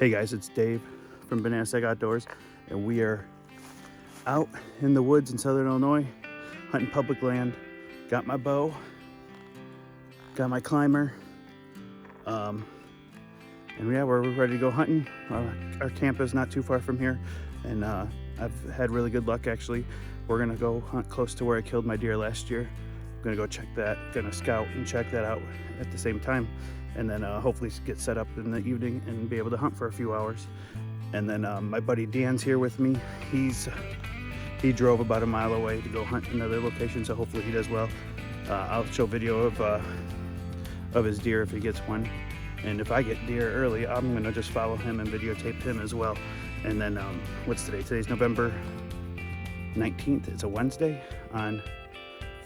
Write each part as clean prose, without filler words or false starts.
Hey guys, it's Dave from Bananasac Outdoors, and we are out in the woods in southern Illinois, hunting public land. Got my bow, got my climber, and yeah, we're ready to go hunting. Our camp is not too far from here, and I've had really good luck actually. We're gonna go hunt close to where I killed my deer last year. I'm gonna go check that, gonna scout and check that out at the same time, and then hopefully get set up in the evening and be able to hunt for a few hours. And then my buddy Dan's here with me. He drove about a mile away to go hunt another location, so hopefully he does well. I'll show video of his deer if he gets one, and if I get deer early, I'm gonna just follow him and videotape him as well. And then what's today? Today's November 19th. It's a Wednesday. On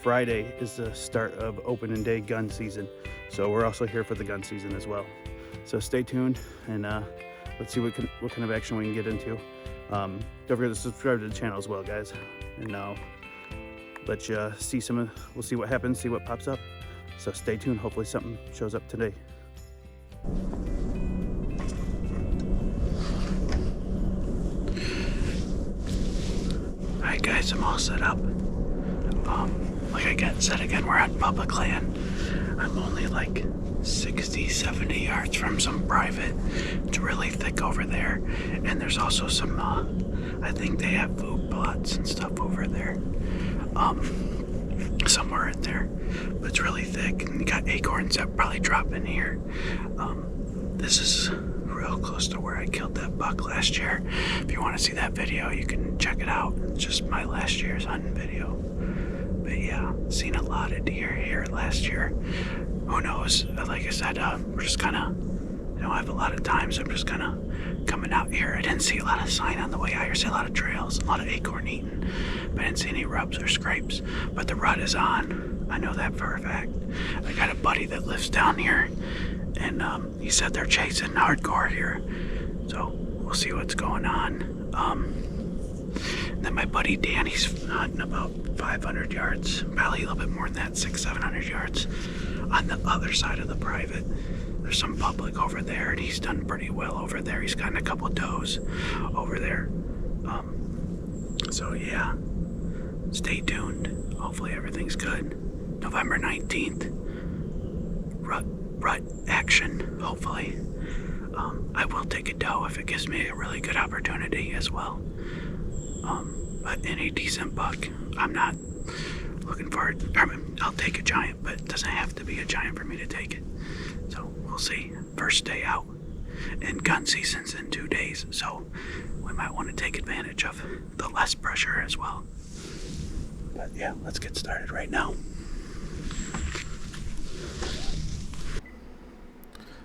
Friday is the start of opening day gun season, so we're also here for the gun season as well. So stay tuned, and let's see what kind of action we can get into. Don't forget to subscribe to the channel as well, guys, and I'll let you see we'll see what happens, see what pops up. So stay tuned. Hopefully something shows up today. Alright guys, I'm all set up. Like I said again, we're on public land. I'm only like 60, 70 yards from some private. It's really thick over there. And there's also some, I think they have food plots and stuff over there. Somewhere in there. But it's really thick, and you got acorns that probably drop in here. This is real close to where I killed that buck last year. If you want to see that video, you can check it out. It's just my last year's hunting video. But yeah, seen a lot of deer here last year. Who knows? Like I said, we're just kind of, I have a lot of time, so I'm just kind of coming out here. I didn't see a lot of sign on the way out here. I see a lot of trails, a lot of acorn eating, but I didn't see any rubs or scrapes. But the rut is on. I know that for a fact. I got a buddy that lives down here, and he said they're chasing hardcore here. So we'll see what's going on. And then my buddy Dan, he's hunting about 500 yards, probably a little bit more than that, 600-700 yards on the other side of the private. There's some public over there, and he's done pretty well over there. He's gotten a couple does over there. So yeah, stay tuned. Hopefully everything's good. November 19th, rut action, hopefully. I will take a doe if it gives me a really good opportunity as well. But in a decent buck, I'm not looking for it. I'll take a giant, but it doesn't have to be a giant for me to take it. So we'll see. First day out, and gun season's in 2 days, so we might want to take advantage of the less pressure as well. But yeah, let's get started right now.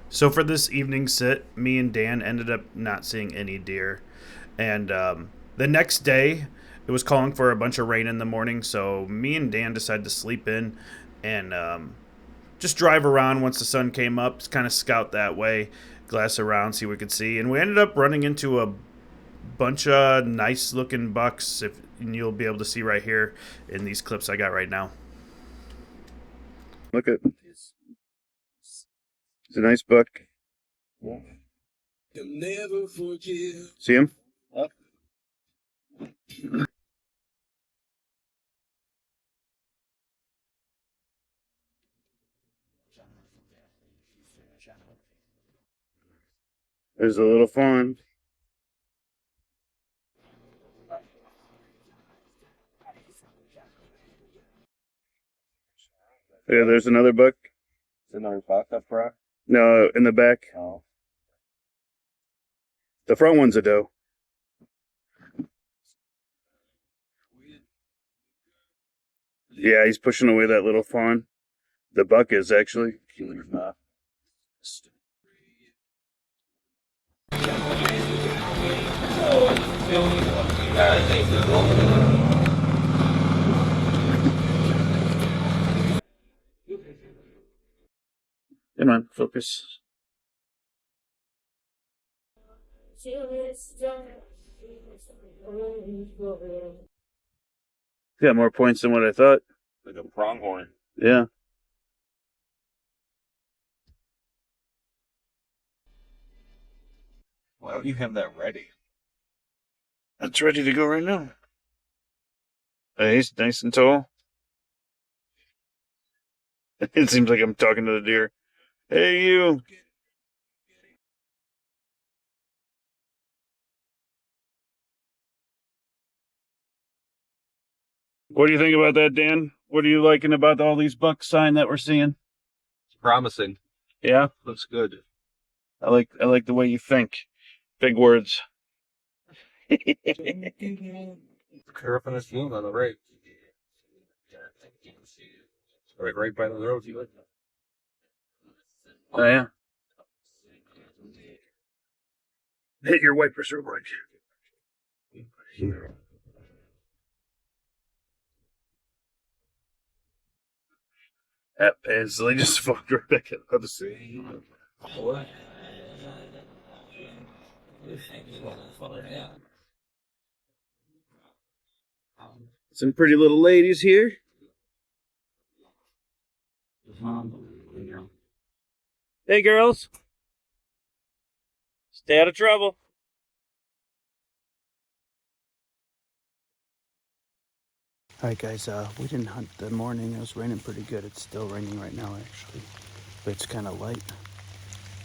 So for this evening sit, me and Dan ended up not seeing any deer, and the next day it was calling for a bunch of rain in the morning, so me and Dan decided to sleep in and just drive around once the sun came up, kind of scout that way, glass around, see what we could see. And we ended up running into a bunch of nice looking bucks, and you'll be able to see right here in these clips I got right now. Look at it's a nice buck. See him? Yep. There's a little fawn. Yeah, there's another buck. Is another buck up front? No, in the back. Oh. The front one's a doe. Yeah, he's pushing away that little fawn. The buck is actually. Come on, focus. Got more points than what I thought. Like a pronghorn. Yeah. don't you have that ready? That's ready to go right now. Hey, he's nice and tall. It seems like I'm talking to the deer. Hey, you. What do you think about that, Dan? What are you liking about all these buck sign that we're seeing? It's promising. Yeah, Looks good. I like the way you think. Big words. Clear up in this room on the right. Right by the road. Oh yeah. Hit your wipers real quick. That Paisley just fucked right back in. Let's see. Some pretty little ladies here. Hey, girls. Stay out of trouble. All right, guys. We didn't hunt the morning. It was raining pretty good. It's still raining right now, actually, but it's kind of light.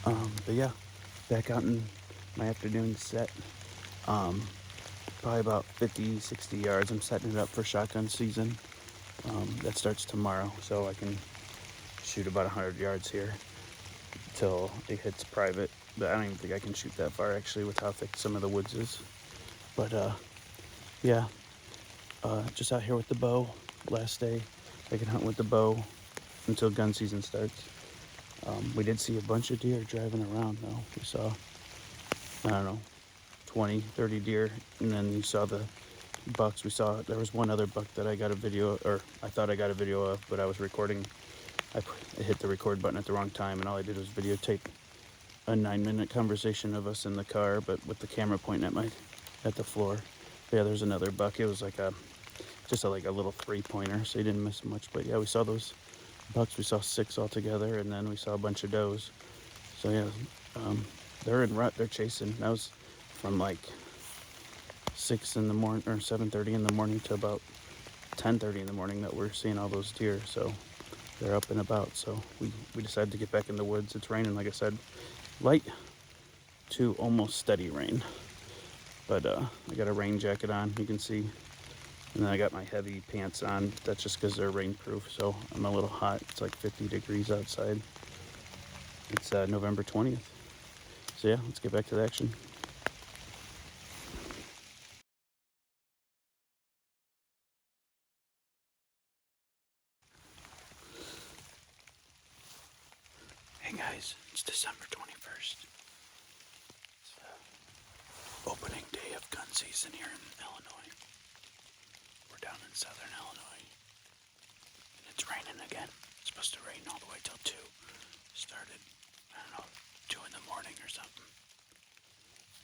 But yeah, back out in my afternoon set. Probably about 50, 60 yards. I'm setting it up for shotgun season. That starts tomorrow, so I can shoot about 100 yards here till it hits private. But I don't even think I can shoot that far, actually, with how thick some of the woods is. But yeah, just out here with the bow. Last day I can hunt with the bow until gun season starts. We did see a bunch of deer driving around, though. We saw, I don't know, 20, 30 deer, and then you saw the bucks. We saw, there was one other buck that I got a video, or I thought I got a video of, but I was recording. I hit the record button at the wrong time, and all I did was videotape a 9-minute conversation of us in the car, but with the camera pointing at the floor. But yeah, there's another buck. It was like like a little 3-pointer, so you didn't miss much. But yeah, we saw those bucks. We saw 6 altogether, and then we saw a bunch of does. So yeah, they're in rut. They're chasing. That was from like 6 in the morning or 7:30 in the morning to about 10:30 in the morning that we're seeing all those deer. So they're up and about. So we decided to get back in the woods. It's raining, like I said, light to almost steady rain. But I got a rain jacket on, you can see, and then I got my heavy pants on. That's just because they're rainproof. So I'm a little hot. It's like 50 degrees outside. It's November 20th. So yeah, let's get back to the action. Hey guys, it's December 21st. It's the opening day of gun season here in Illinois. We're down in southern Illinois. And it's raining again. It's supposed to rain all the way till 2. Started, I don't know, 2 in the morning or something.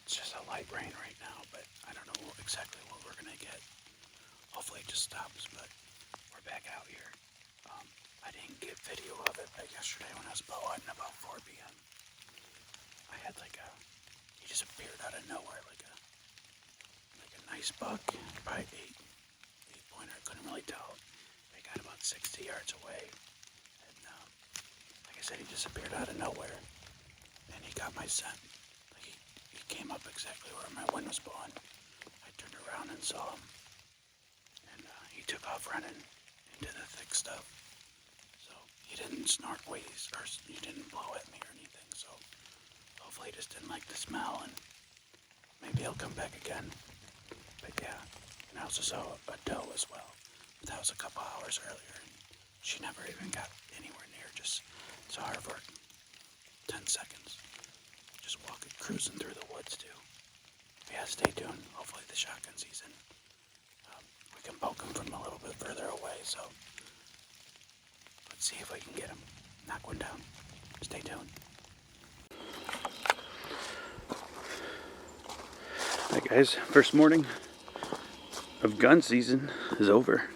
It's just a light rain right now, but I don't know exactly what we're gonna get. Hopefully it just stops, but we're back out here. I didn't get video of it, but yesterday when I was bow hunting about 4 p.m. I had he just appeared out of nowhere, like a nice buck, probably 8-pointer. I couldn't really tell. I got about 60 yards away, and like I said, he disappeared out of nowhere, and he got my scent. He came up exactly where my wind was blowing. I turned around and saw him, and he took off running into the thick stuff. So he didn't snort ways, or he didn't blow at me or anything. So hopefully he just didn't like the smell, and maybe he'll come back again. But yeah, and I also saw a doe as well. But that was a couple hours earlier, and she never even got anywhere near. Just saw her for 10 seconds. Just walking, cruising through the woods too. Yeah, stay tuned. Hopefully the shotgun season, we can poke them from a little bit further away. So let's see if we can get him. Knock one down. Stay tuned. Hi guys, first morning of gun season is over.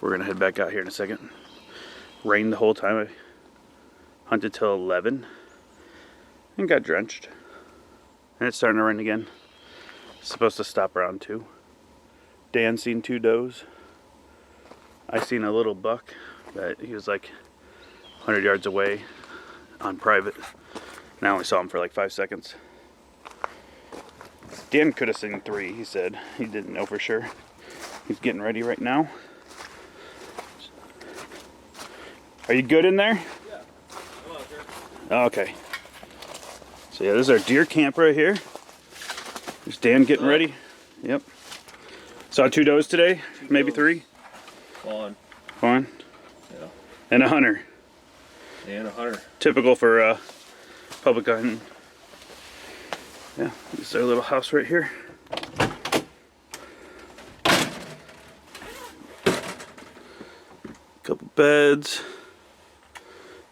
We're gonna head back out here in a second. Rained the whole time. I hunted till 11 and got drenched. And it's starting to rain again. It's supposed to stop around 2. Dan seen 2 does. I seen a little buck, but he was like 100 yards away on private. And I only saw him for like 5 seconds. Dan could have seen 3, he said. He didn't know for sure. He's getting ready right now. Are you good in there? Yeah. Come on, sir. Okay. So yeah, this is our deer camp right here. There's Dan getting ready. Yep. Saw 2 does today, maybe 3. On. Fine. Yeah. And a hunter. And a hunter. Typical for public hunting. Yeah, this is our little house right here. Couple beds.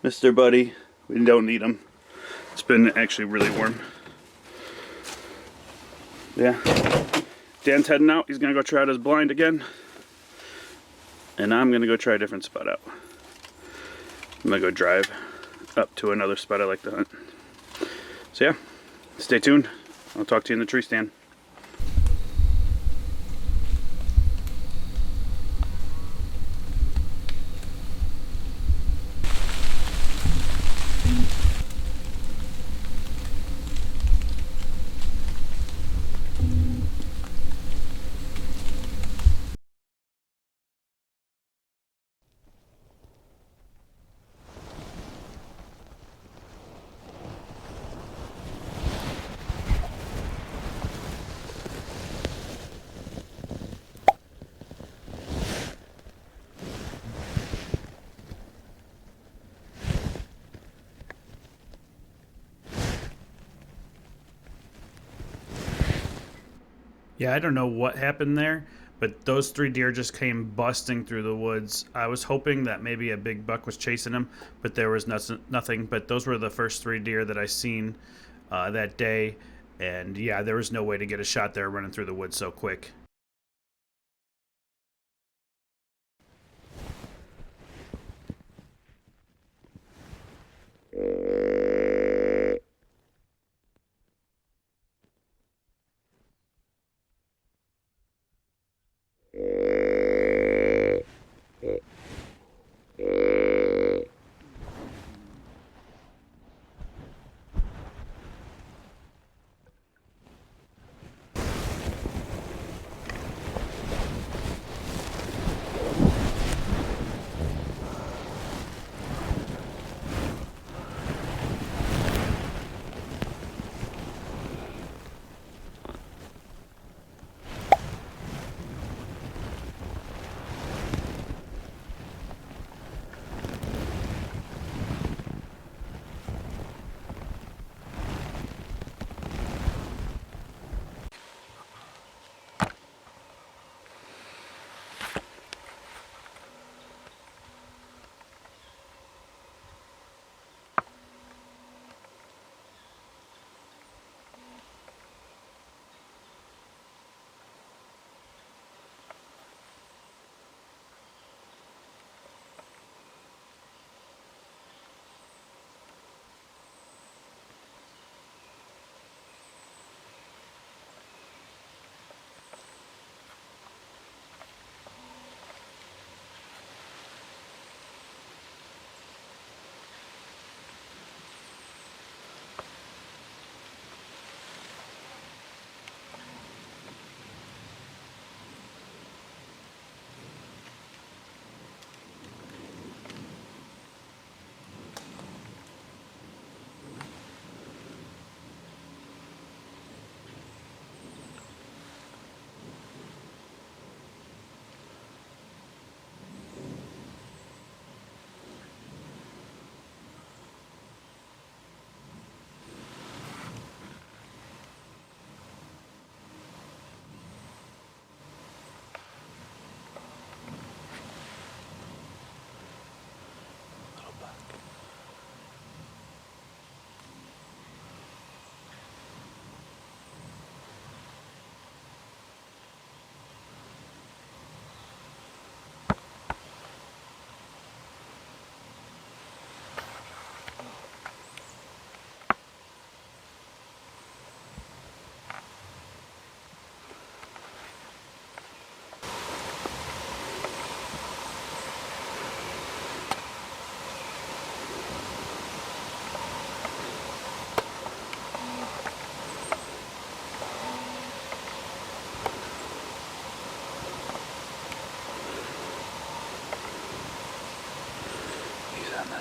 Mr. Buddy. We don't need him. It's been actually really warm. Yeah. Dan's heading out. He's gonna go try out his blind again. And I'm gonna go try a different spot out. I'm gonna go drive up to another spot I like to hunt. So yeah, stay tuned. I'll talk to you in the tree stand. Yeah, I don't know what happened there, but those 3 deer just came busting through the woods. I was hoping that maybe a big buck was chasing them, but there was nothing. But those were the first 3 deer that I seen that day. And yeah, there was no way to get a shot there running through the woods so quick.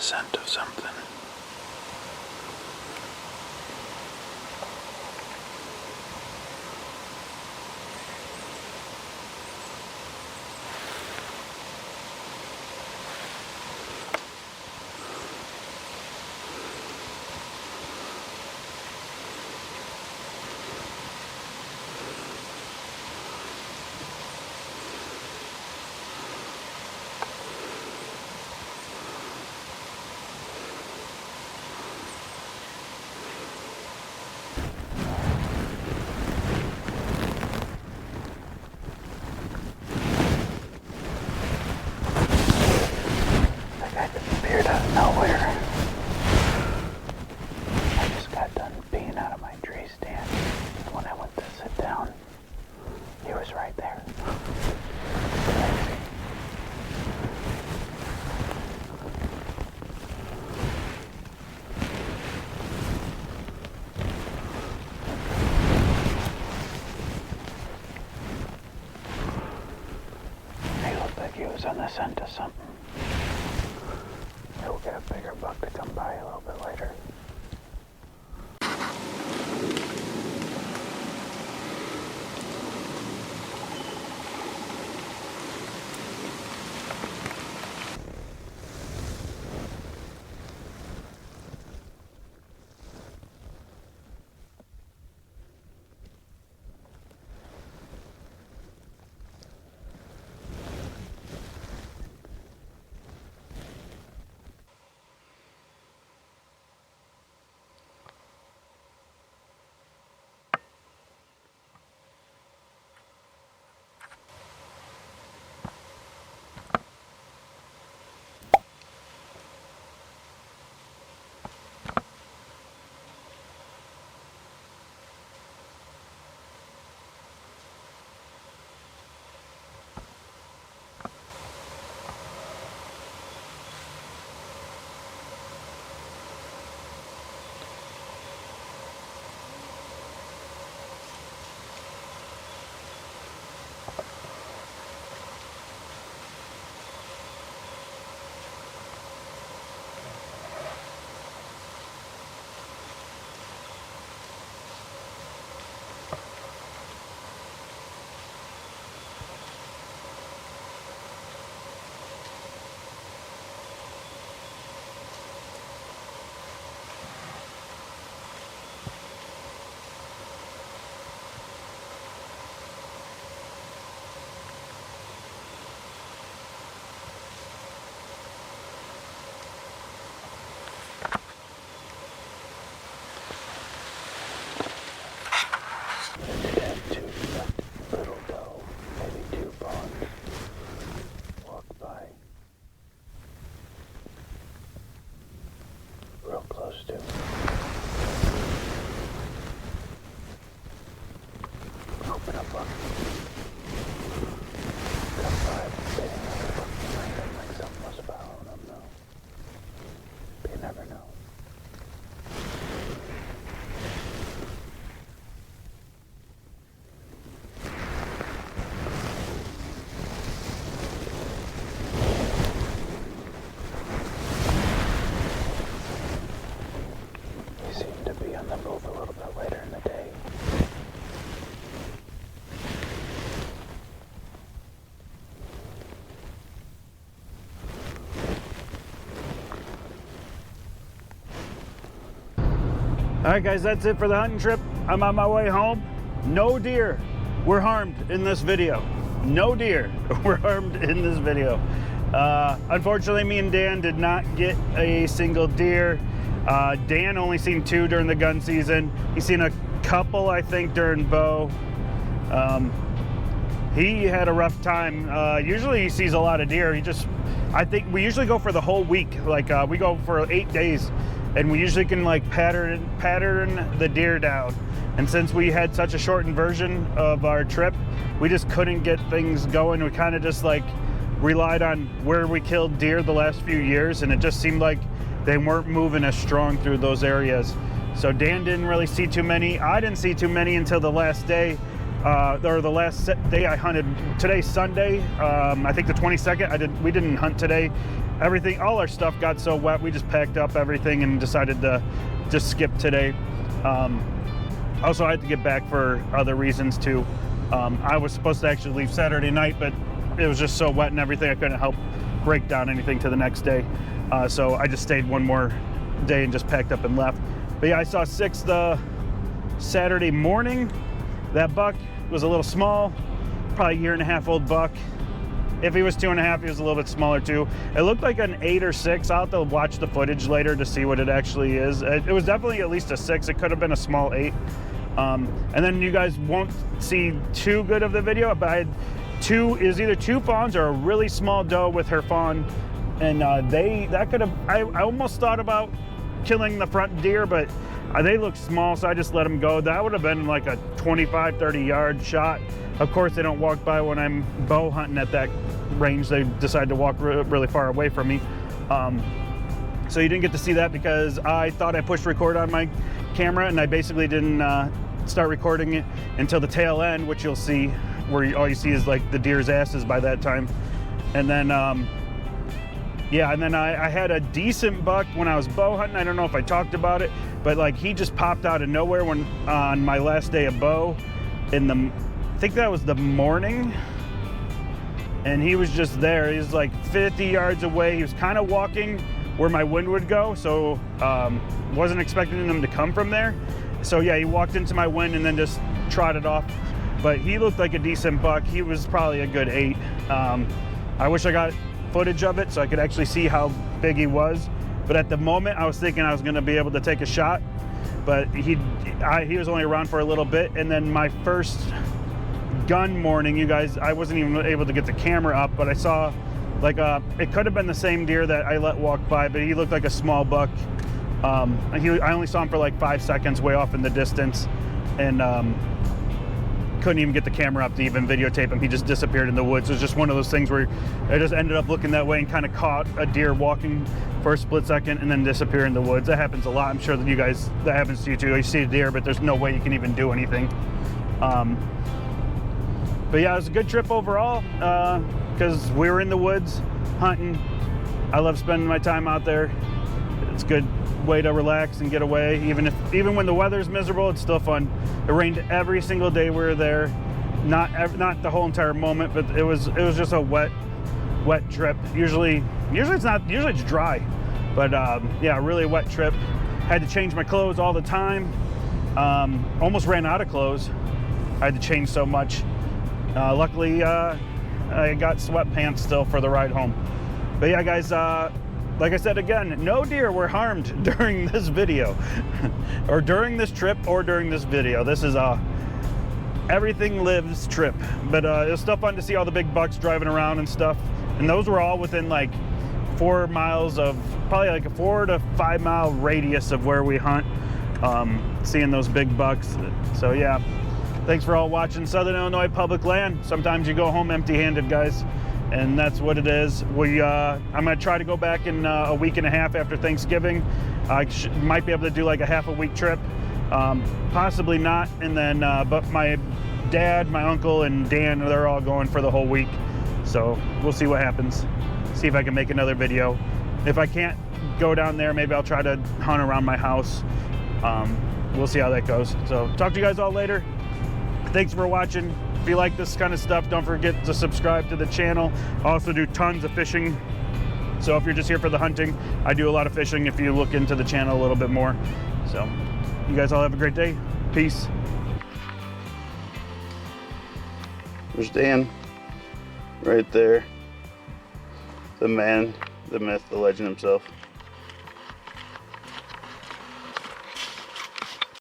scent of something. Nowhere. I just got done being out of my tree stand. When I went to sit down, he was right there. Crazy. He looked like he was on the scent of something. He'll get a bigger buck to come by a little bit later. All right, guys, that's it for the hunting trip. I'm on my way home. No deer were harmed in this video. No deer were harmed in this video. Unfortunately, me and Dan did not get a single deer. Dan only seen 2 during the gun season. He's seen a couple, I think, during bow. He had a rough time. Usually he sees a lot of deer. I think we usually go for the whole week. Like we go for 8 days. And we usually can like pattern the deer down. And since we had such a shortened version of our trip, we just couldn't get things going. We kind of just like relied on where we killed deer the last few years, and it just seemed like they weren't moving as strong through those areas. So Dan didn't really see too many. I didn't see too many until the last day. or the last day I hunted. Today's Sunday, I think the 22nd. We didn't hunt today. Everything, all our stuff got so wet, we just packed up everything and decided to just skip today. Also, I had to get back for other reasons too. I was supposed to actually leave Saturday night, but it was just so wet and everything, I couldn't help break down anything to the next day. So I just stayed one more day and just packed up and left. But yeah, I saw 6 the Saturday morning. That buck was a little small, probably 1.5 year old buck. If he was 2.5, he was a little bit smaller too. It looked like an 8 or 6. I'll have to watch the footage later to see what it actually is. It was definitely at least a 6. It could have been a small 8. And then you guys won't see too good of the video, but I had either 2 fawns or a really small doe with her fawn. And I almost thought about killing the front deer, but they look small, so I just let them go. That would have been like a 25-30 yard shot. Of course, they don't walk by when I'm bow hunting at that range. They decide to walk really far away from me. So you didn't get to see that because I thought I pushed record on my camera, and I basically didn't start recording it until the tail end, which you'll see, where all you see is like the deer's asses by that time. And then yeah, and then I had a decent buck when I was bow hunting. I don't know if I talked about it, but like he just popped out of nowhere when on my last day of bow I think that was the morning, and he was just there. He was like 50 yards away. He was kind of walking where my wind would go, so wasn't expecting him to come from there. So yeah, he walked into my wind and then just trotted off. But he looked like a decent buck. He was probably a good 8. I wish I got footage of it so I could actually see how big he was. But at the moment, I was thinking I was going to be able to take a shot. But he was only around for a little bit. And then my first gun morning, you guys, I wasn't even able to get the camera up, but I saw like it could have been the same deer that I let walk by, but he looked like a small buck. I only saw him for like 5 seconds way off in the distance, and couldn't even get the camera up to even videotape him. He just disappeared in the woods. It was just one of those things where I just ended up looking that way and kind of caught a deer walking for a split second and then disappear in the woods. That happens a lot. I'm sure that you guys, that happens to you too. You see a deer, but there's no way you can even do anything. But yeah, it was a good trip overall because we were in the woods hunting. I love spending my time out there. It's a good way to relax and get away. Even when the weather's miserable, it's still fun. It rained every single day we were there. Not the whole entire moment, but it was just a wet trip. Usually it's dry, but yeah, really wet trip. Had to change my clothes all the time. Almost ran out of clothes. I had to change so much. Luckily, I got sweatpants still for the ride home. But yeah, guys, like I said again, no deer were harmed during this video, or during this trip, or during this video. This is a everything lives trip. But it was still fun to see all the big bucks driving around and stuff. And those were all within like 4 miles of, probably like a 4 to 5 mile radius of where we hunt, seeing those big bucks. So yeah. Thanks for all watching Southern Illinois Public Land. Sometimes you go home empty-handed, guys, and that's what it is. I'm gonna try to go back in a week and a half after Thanksgiving. I might be able to do like a half a week trip, possibly not. And then, but my dad, my uncle, and Dan, they're all going for the whole week. So we'll see what happens. See if I can make another video. If I can't go down there, maybe I'll try to hunt around my house. We'll see how that goes. So talk to you guys all later. Thanks for watching. If you like this kind of stuff, don't forget to subscribe to the channel. I also do tons of fishing. So if you're just here for the hunting, I do a lot of fishing if you look into the channel a little bit more. So you guys all have a great day. Peace. There's Dan right there. The man, the myth, the legend himself.